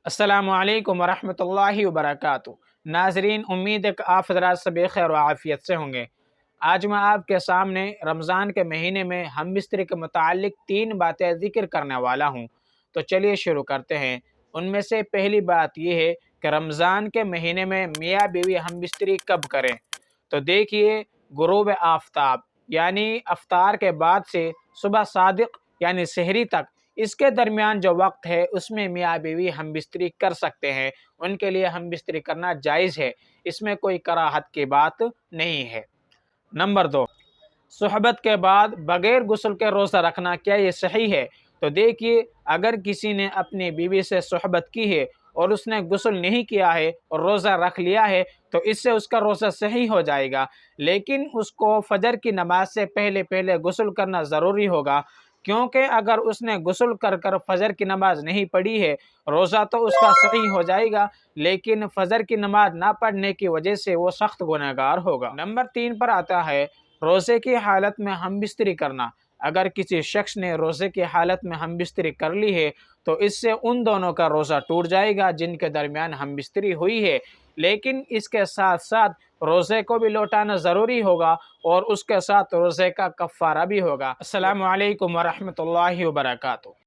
अस्सलामुअलैकुम वरहमतुल्लाहि वबरकातुहू। नाजरीन, उम्मीद है कि आप हज़रात सब खैर व आफ़ियत से होंगे। आज मैं आपके सामने रमज़ान के महीने में हम बिस्तरी के मुतालिक 3 बातें ज़िक्र करने वाला हूँ। तो चलिए शुरू करते हैं। उनमें से पहली बात यह है कि रमज़ान के महीने में मियाँ बीवी हम बिस्तरी कब करें। तो देखिए, गुरूब आफ्ताब यानी अफ्तार के बाद से सुबह सादिक यानी सहरी तक, इसके दरमियान जो वक्त है उसमें मियाँ बीवी हम बिस्तरी कर सकते हैं। उनके लिए हम बिस्तरी करना जायज़ है, इसमें कोई कराहत की बात नहीं है। नंबर 2, सुहबत के बाद बगैर गुस्ल के रोज़ा रखना, क्या ये सही है? तो देखिए, अगर किसी ने अपनी बीवी से सुहबत की है और उसने गुस्ल नहीं किया है और रोज़ा रख लिया है, तो इससे उसका रोज़ा सही हो जाएगा। लेकिन उसको फजर की नमाज से पहले पहले गुस्ल करना ज़रूरी होगा, क्योंकि अगर उसने गुस्ल कर कर फजर की नमाज नहीं पढ़ी है, रोज़ा तो उसका सही हो जाएगा, लेकिन फजर की नमाज ना पढ़ने की वजह से वो सख्त गुनहगार होगा। नंबर 3 पर आता है रोज़े की हालत में हम बिस्तरी करना। अगर किसी शख्स ने रोज़े की हालत में हम बिस्तरी कर ली है, तो इससे उन दोनों का रोज़ा टूट जाएगा जिनके दरमियान हम बिस्तरी हुई है। लेकिन इसके साथ साथ रोज़े को भी लौटाना ज़रूरी होगा और उसके साथ रोज़े का कफ़ारा भी होगा। अस्सलामु अलैकुम वरहमतुल्लाहि वबरकातुहू।